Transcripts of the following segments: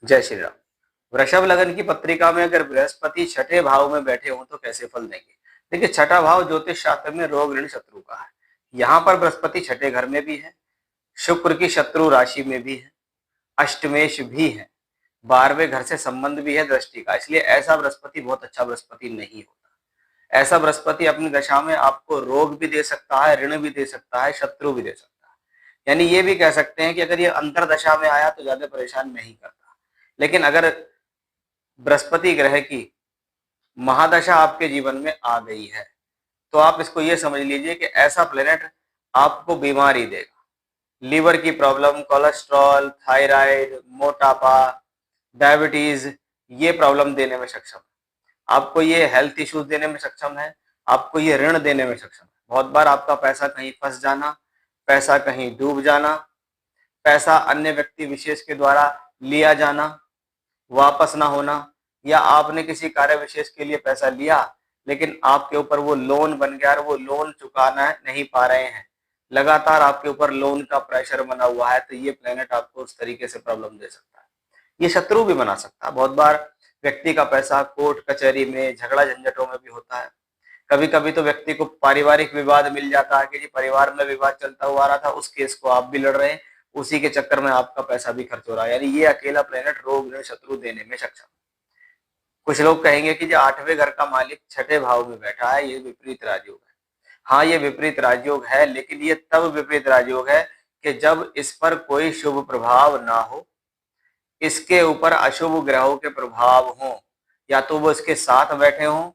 जय श्री राम। वृषभ लगन की पत्रिका में अगर बृहस्पति छठे भाव में बैठे हों तो कैसे फल देंगे? देखिए, छठा भाव ज्योतिष शास्त्र में रोग ऋण शत्रु का है। यहाँ पर बृहस्पति छठे घर में भी है, शुक्र की शत्रु राशि में भी है, अष्टमेश भी है, 12वें घर से संबंध भी है दृष्टि का। इसलिए ऐसा बृहस्पति बहुत अच्छा बृहस्पति नहीं होता। ऐसा बृहस्पति अपनी दशा में आपको रोग भी दे सकता है, ऋण भी दे सकता है, शत्रु भी दे सकता है। यानी ये भी कह सकते हैं कि अगर ये अंतर दशा में आया तो ज्यादा परेशान नहीं करता। लेकिन अगर बृहस्पति ग्रह की महादशा आपके जीवन में आ गई है तो आप इसको ये समझ लीजिए कि ऐसा प्लेनेट आपको बीमारी देगा। लीवर की प्रॉब्लम, कोलेस्ट्रॉल, थायराइड, मोटापा, डायबिटीज, ये प्रॉब्लम देने में सक्षम है। आपको ये हेल्थ इश्यूज देने में सक्षम है, आपको ये ऋण देने में सक्षम है। बहुत बार आपका पैसा कहीं फंस जाना, पैसा कहीं डूब जाना, पैसा अन्य व्यक्ति विशेष के द्वारा लिया जाना, वापस ना होना, या आपने किसी कार्य विशेष के लिए पैसा लिया लेकिन आपके ऊपर वो लोन बन गया और वो लोन चुकाना नहीं पा रहे हैं, लगातार आपके ऊपर लोन का प्रेशर बना हुआ है, तो ये प्लेनेट आपको उस तरीके से प्रॉब्लम दे सकता है। ये शत्रु भी बना सकता है। बहुत बार व्यक्ति का पैसा कोर्ट कचहरी में, झगड़ा झंझटों में भी होता है। कभी कभी तो व्यक्ति को पारिवारिक विवाद मिल जाता है कि जी परिवार में विवाद चलता हुआ रहा था, उस केस को आप भी लड़ रहे हैं, उसी के चक्कर में आपका पैसा भी खर्च हो रहा है। यानी ये अकेला प्लेनेट रोग ऋण शत्रु देने में सक्षम। कुछ लोग कहेंगे कि जो 8वें घर का मालिक छठे भाव में बैठा है, ये विपरीत राजयोग है। हाँ, ये विपरीत राजयोग है, लेकिन ये तब विपरीत राजयोग है कि जब इस पर कोई शुभ प्रभाव ना हो, इसके ऊपर अशुभ ग्रहों के प्रभाव हों, या तो वो इसके साथ बैठे हों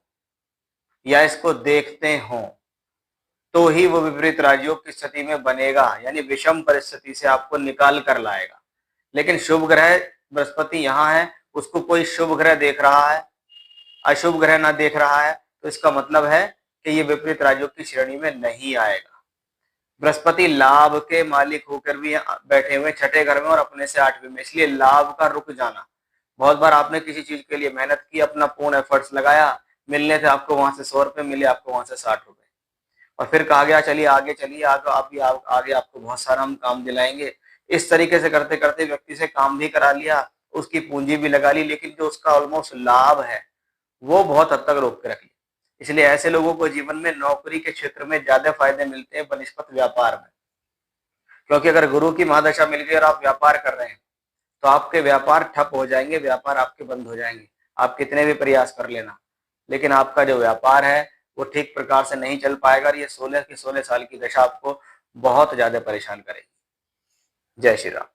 या इसको देखते हों, तो ही वो विपरीत राजयोग की स्थिति में बनेगा, यानी विषम परिस्थिति से आपको निकाल कर लाएगा। लेकिन शुभ ग्रह बृहस्पति यहाँ है, उसको कोई शुभ ग्रह देख रहा है, अशुभ ग्रह ना देख रहा है, तो इसका मतलब है कि ये विपरीत राजयोग की श्रेणी में नहीं आएगा। बृहस्पति लाभ के मालिक होकर भी बैठे हुए छठे घर में और अपने से 8वें में, इसलिए लाभ का रुक जाना। बहुत बार आपने किसी चीज के लिए मेहनत की, अपना पूर्ण एफर्ट्स लगाया, मिलने थे आपको वहां से 100 रुपए मिले, आपको वहां से 60 रुपए, और फिर कहा गया चलिए आगे चलिए, आगे आपको बहुत सारा हम काम दिलाएंगे। इस तरीके से करते करते व्यक्ति से काम भी करा लिया, उसकी पूंजी भी लगा ली, लेकिन जो उसका ऑलमोस्ट लाभ है वो बहुत हद तक रोक के रख लिया। इसलिए ऐसे लोगों को जीवन में नौकरी के क्षेत्र में ज्यादा फायदे मिलते हैं बनिस्पत व्यापार में। क्योंकि अगर गुरु की महादशा मिल गई और आप व्यापार कर रहे हैं तो आपके व्यापार ठप हो जाएंगे, व्यापार आपके बंद हो जाएंगे, आप कितने भी प्रयास कर लेना, लेकिन आपका जो व्यापार है वो ठीक प्रकार से नहीं चल पाएगा और ये 16 की 16 साल की दशा आपको बहुत ज्यादा परेशान करेगी। जय श्री राम।